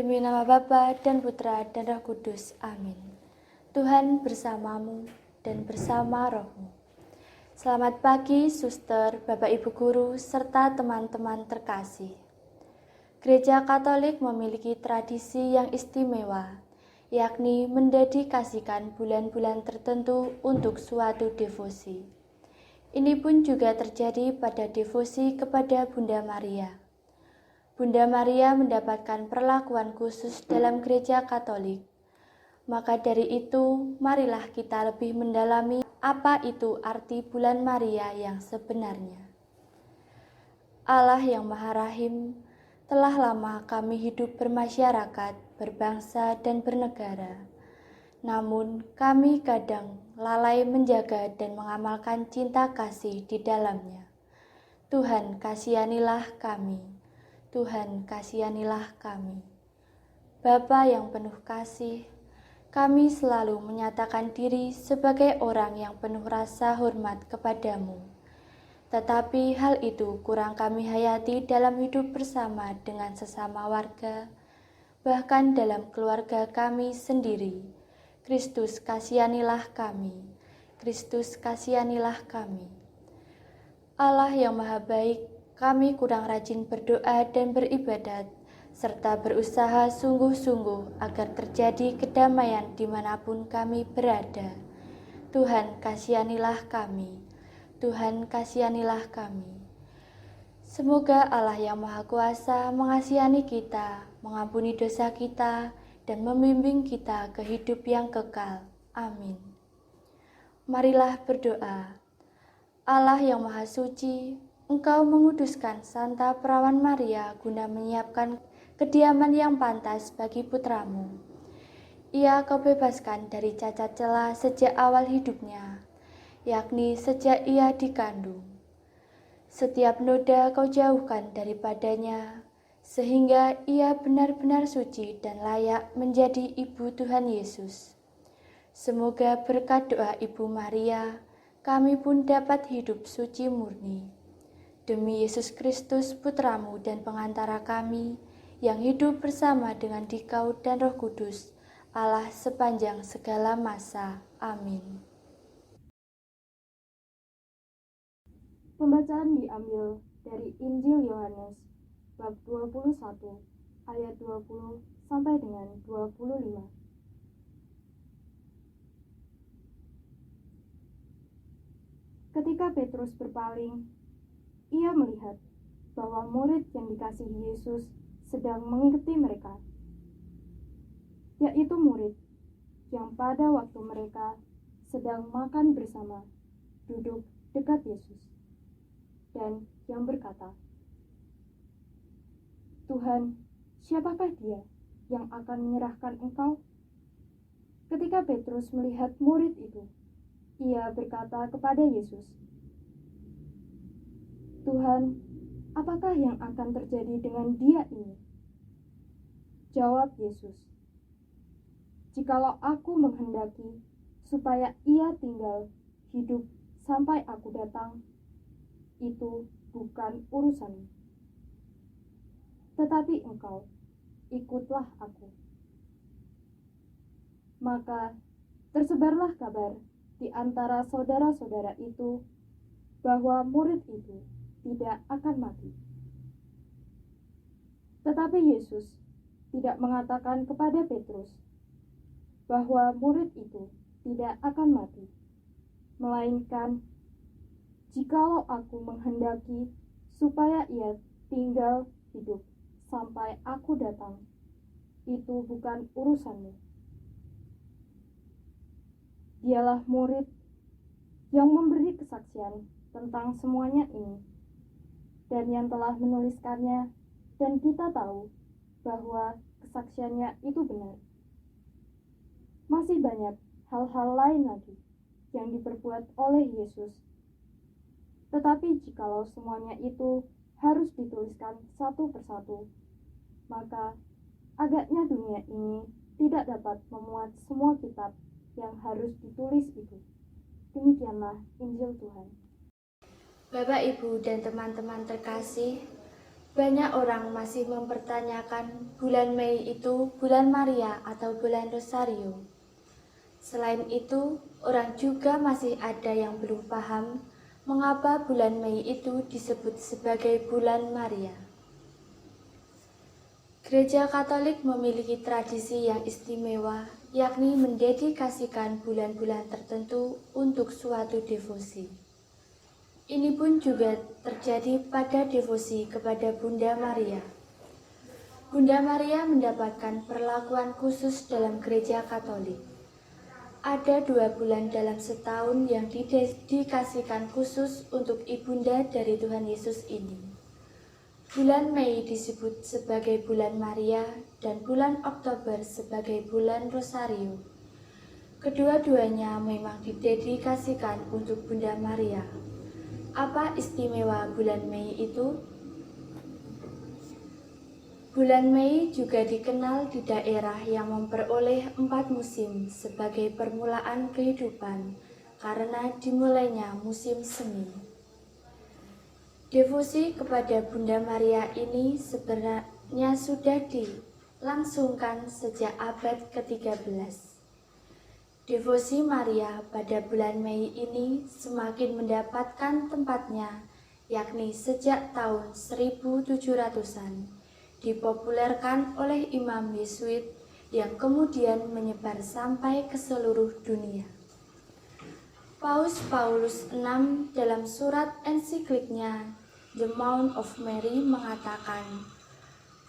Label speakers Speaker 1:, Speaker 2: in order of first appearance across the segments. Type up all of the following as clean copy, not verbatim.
Speaker 1: Demi nama Bapa dan Putra dan Roh Kudus. Amin. Tuhan bersamamu dan bersama rohmu. Selamat pagi, suster, Bapak Ibu Guru, serta teman-teman terkasih. Gereja Katolik memiliki tradisi yang istimewa, yakni mendedikasikan bulan-bulan tertentu untuk suatu devosi. Ini pun juga terjadi pada devosi kepada Bunda Maria. Bunda Maria mendapatkan perlakuan khusus dalam Gereja Katolik. Maka dari itu, marilah kita lebih mendalami apa itu arti bulan Maria yang sebenarnya. Allah yang Maha Rahim, telah lama kami hidup bermasyarakat, berbangsa, dan bernegara. Namun, kami kadang lalai menjaga dan mengamalkan cinta kasih di dalamnya. Tuhan, kasihanilah kami. Tuhan, kasihanilah kami. Bapa yang penuh kasih, kami selalu menyatakan diri sebagai orang yang penuh rasa hormat kepadamu. Tetapi hal itu kurang kami hayati dalam hidup bersama dengan sesama warga, bahkan dalam keluarga kami sendiri. Kristus, kasihanilah kami. Kristus, kasihanilah kami. Allah yang Maha Baik, kami kurang rajin berdoa dan beribadat, serta berusaha sungguh-sungguh agar terjadi kedamaian dimanapun kami berada. Tuhan, kasihanilah kami. Tuhan, kasihanilah kami. Semoga Allah yang Maha Kuasa mengasihani kita, mengampuni dosa kita, dan membimbing kita ke hidup yang kekal. Amin. Marilah berdoa. Allah yang Maha Suci, Engkau menguduskan Santa Perawan Maria guna menyiapkan kediaman yang pantas bagi putramu. Ia Kau bebaskan dari cacat celah sejak awal hidupnya, yakni sejak ia dikandung. Setiap noda Kau jauhkan daripadanya, sehingga ia benar-benar suci dan layak menjadi ibu Tuhan Yesus. Semoga berkat doa Ibu Maria, kami pun dapat hidup suci murni. Demi Yesus Kristus, Putramu dan pengantara kami, yang hidup bersama dengan Dikau dan Roh Kudus, Allah sepanjang segala masa. Amin.
Speaker 2: Pembacaan diambil dari Injil Yohanes, bab 21, ayat 20 sampai dengan 25. Ketika Petrus berpaling, ia melihat bahwa murid yang dikasihi Yesus sedang mengikuti mereka, yaitu murid yang pada waktu mereka sedang makan bersama, duduk dekat Yesus, dan yang berkata, "Tuhan, siapakah dia yang akan menyerahkan Engkau?" Ketika Petrus melihat murid itu, ia berkata kepada Yesus, "Tuhan, apakah yang akan terjadi dengan dia ini?" Jawab Yesus, "Jikalau aku menghendaki supaya ia tinggal hidup sampai aku datang, itu bukan urusanmu. tetapi engkau, ikutlah aku. Maka tersebarlah kabar di antara saudara-saudara itu bahwa murid itu tidak akan mati. Tetapi Yesus tidak mengatakan kepada Petrus bahwa murid itu tidak akan mati, melainkan, "Jikalau aku menghendaki supaya ia tinggal hidup sampai aku datang, itu bukan urusanmu." Dialah murid yang memberi kesaksian tentang semuanya ini, dan yang telah menuliskannya, dan kita tahu bahwa kesaksiannya itu benar. Masih banyak hal-hal lain lagi yang diperbuat oleh Yesus. Tetapi jikalau semuanya itu harus dituliskan satu persatu, maka agaknya dunia ini tidak dapat memuat semua kitab yang harus ditulis itu. Demikianlah Injil Tuhan.
Speaker 1: Bapak, Ibu, dan teman-teman terkasih, banyak orang masih mempertanyakan bulan Mei itu bulan Maria atau bulan Rosario. Selain itu, orang juga masih ada yang belum paham mengapa bulan Mei itu disebut sebagai bulan Maria. Gereja Katolik memiliki tradisi yang istimewa, yakni mendedikasikan bulan-bulan tertentu untuk suatu devosi. Ini pun juga terjadi pada devosi kepada Bunda Maria. Bunda Maria mendapatkan perlakuan khusus dalam Gereja Katolik. Ada 2 bulan dalam setahun yang didedikasikan khusus untuk Ibunda dari Tuhan Yesus ini. Bulan Mei disebut sebagai bulan Maria dan bulan Oktober sebagai bulan Rosario. Kedua-duanya memang didedikasikan untuk Bunda Maria. Apa istimewa bulan Mei itu? Bulan Mei juga dikenal di daerah yang memperoleh 4 musim sebagai permulaan kehidupan karena dimulainya musim semi. Devosi kepada Bunda Maria ini sebenarnya sudah dilangsungkan sejak abad ke-13. Devosi Maria pada bulan Mei ini semakin mendapatkan tempatnya, yakni sejak tahun 1700-an, dipopulerkan oleh Imam Yesuit yang kemudian menyebar sampai ke seluruh dunia. Paus Paulus VI dalam surat ensikliknya The Mount of Mary mengatakan,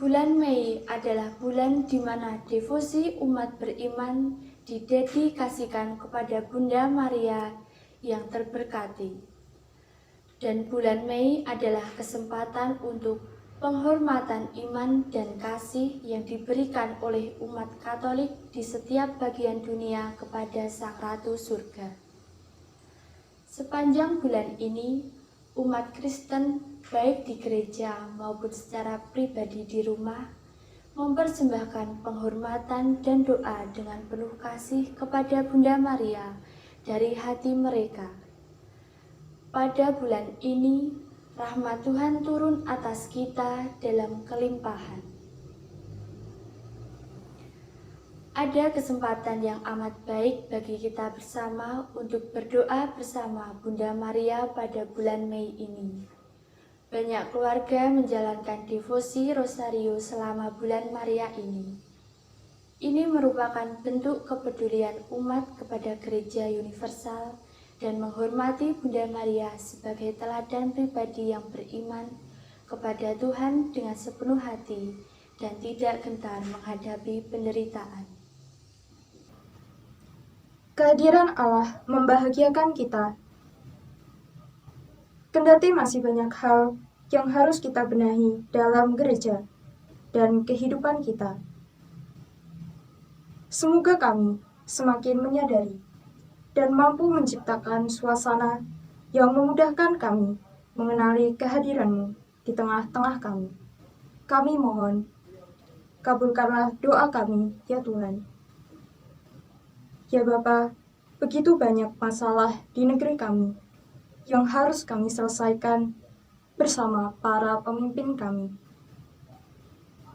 Speaker 1: bulan Mei adalah bulan di mana devosi umat beriman didedikasikan kepada Bunda Maria yang terberkati. Dan bulan Mei adalah kesempatan untuk penghormatan iman dan kasih yang diberikan oleh umat Katolik di setiap bagian dunia kepada Sang Ratu Surga. Sepanjang bulan ini, umat Kristen baik di gereja maupun secara pribadi di rumah mempersembahkan penghormatan dan doa dengan penuh kasih kepada Bunda Maria dari hati mereka. Pada bulan ini, rahmat Tuhan turun atas kita dalam kelimpahan. Ada kesempatan yang amat baik bagi kita bersama untuk berdoa bersama Bunda Maria pada bulan Mei ini. Banyak keluarga menjalankan devosi Rosario selama bulan Maria ini. Ini merupakan bentuk kepedulian umat kepada Gereja Universal dan menghormati Bunda Maria sebagai teladan pribadi yang beriman kepada Tuhan dengan sepenuh hati dan tidak gentar menghadapi penderitaan.
Speaker 2: Kehadiran Allah membahagiakan kita. Kendati masih banyak hal yang harus kita benahi dalam gereja dan kehidupan kita. Semoga kami semakin menyadari dan mampu menciptakan suasana yang memudahkan kami mengenali kehadiran-Mu di tengah-tengah kami. Kami mohon, kabulkanlah doa kami, ya Tuhan. Ya Bapa, begitu banyak masalah di negeri kami yang harus kami selesaikan bersama para pemimpin kami.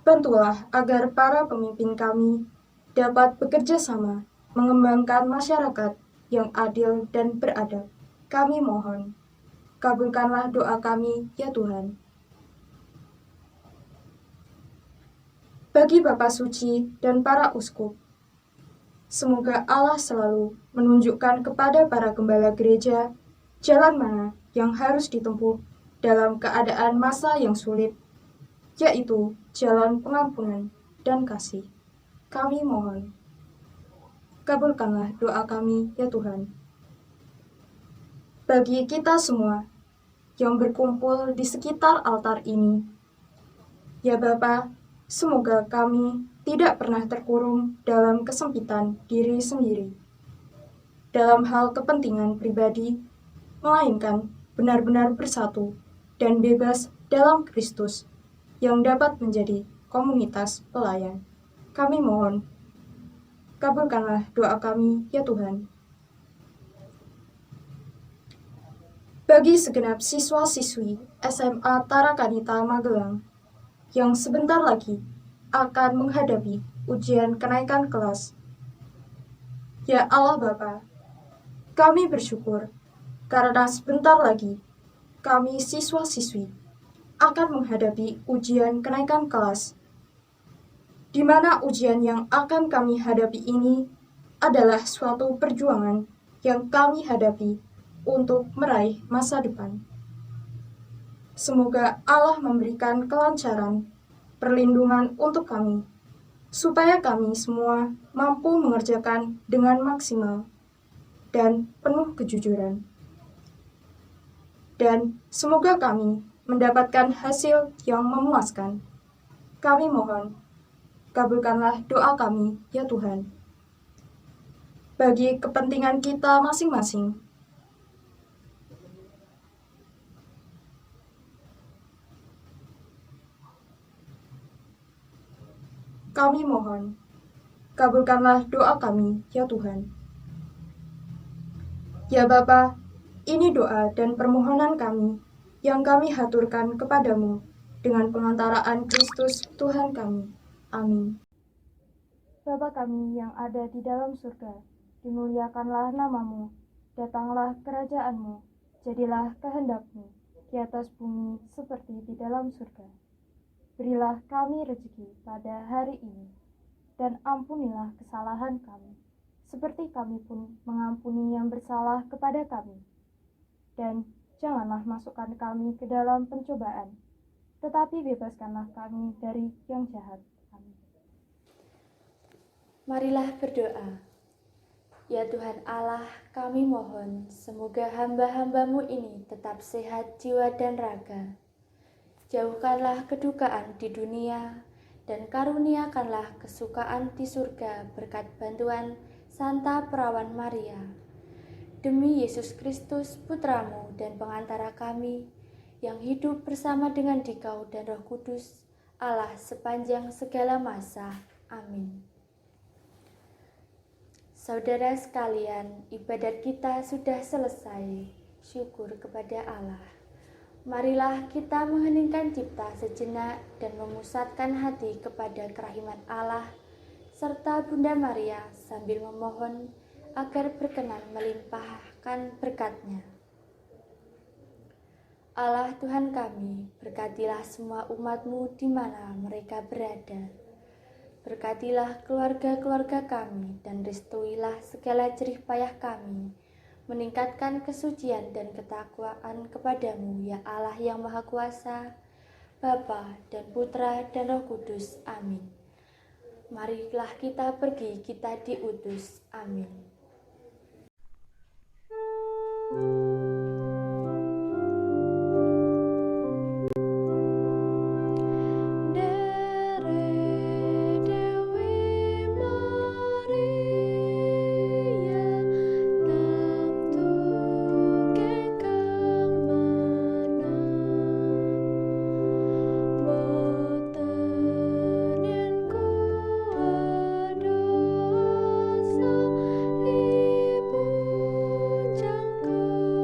Speaker 2: Bantulah agar para pemimpin kami dapat bekerja sama mengembangkan masyarakat yang adil dan beradab. Kami mohon, kabulkanlah doa kami, ya Tuhan. Bagi Bapak Suci dan para uskup, semoga Allah selalu menunjukkan kepada para gembala gereja jalan mana yang harus ditempuh dalam keadaan masa yang sulit, yaitu jalan pengampunan dan kasih. Kami mohon, kabulkanlah doa kami, ya Tuhan. Bagi kita semua yang berkumpul di sekitar altar ini, ya Bapa, semoga kami tidak pernah terkurung dalam kesempitan diri sendiri, dalam hal kepentingan pribadi, melainkan benar-benar bersatu dan bebas dalam Kristus yang dapat menjadi komunitas pelayan. Kami mohon, kabulkanlah doa kami, ya Tuhan. Bagi segenap siswa-siswi SMA Tarakanita Magelang yang sebentar lagi akan menghadapi ujian kenaikan kelas, ya Allah Bapa, kami bersyukur karena sebentar lagi kami siswa-siswi akan menghadapi ujian kenaikan kelas, di mana ujian yang akan kami hadapi ini adalah suatu perjuangan yang kami hadapi untuk meraih masa depan. Semoga Allah memberikan kelancaran, perlindungan untuk kami, supaya kami semua mampu mengerjakan dengan maksimal dan penuh kejujuran. Dan semoga kami mendapatkan hasil yang memuaskan. Kami mohon, kabulkanlah doa kami, ya Tuhan. Bagi kepentingan kita masing-masing, kami mohon, kabulkanlah doa kami, ya Tuhan. Ya Bapa, ini doa dan permohonan kami yang kami haturkan kepadamu dengan pengantaraan Kristus Tuhan kami. Amin.
Speaker 1: Bapa kami yang ada di dalam surga, dimuliakanlah namamu, datanglah kerajaanmu, jadilah kehendakmu di atas bumi seperti di dalam surga. Berilah kami rezeki pada hari ini, dan ampunilah kesalahan kami, seperti kami pun mengampuni yang bersalah kepada kami. Dan janganlah masukkan kami ke dalam pencobaan, tetapi bebaskanlah kami dari yang jahat. Amin. Marilah berdoa. Ya Tuhan Allah, kami mohon semoga hamba-hambamu ini tetap sehat jiwa dan raga. Jauhkanlah kedukaan di dunia, dan karuniakanlah kesukaan di surga berkat bantuan Santa Perawan Maria. Demi Yesus Kristus, Putramu dan pengantara kami, yang hidup bersama dengan Dikau dan Roh Kudus, Allah sepanjang segala masa. Amin. Saudara sekalian, ibadat kita sudah selesai. Syukur kepada Allah. Marilah kita mengheningkan cipta sejenak dan memusatkan hati kepada kerahiman Allah serta Bunda Maria sambil memohon agar berkenan melimpahkan berkat-Nya. Allah Tuhan kami, berkatilah semua umat-Mu di mana mereka berada. Berkatilah keluarga-keluarga kami dan restuilah segala jerih payah kami, meningkatkan kesucian dan ketakwaan kepadamu, ya Allah yang Maha Kuasa, Bapa dan Putra dan Roh Kudus. Amin. Marilah kita pergi, kita diutus. Amin.
Speaker 3: Ibu jangkau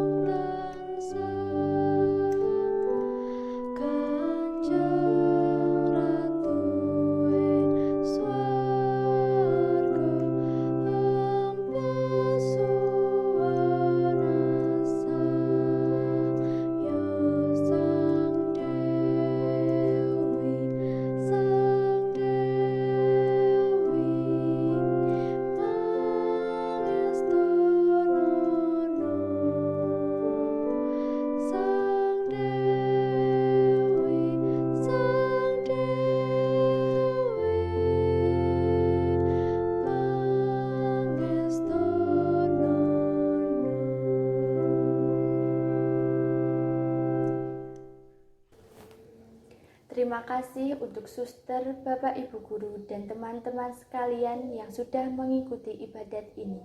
Speaker 1: Terima kasih untuk suster, Bapak Ibu guru, dan teman-teman sekalian yang sudah mengikuti ibadat ini.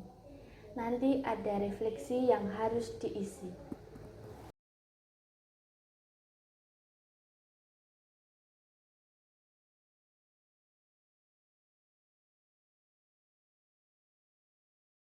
Speaker 1: Nanti ada refleksi yang harus diisi.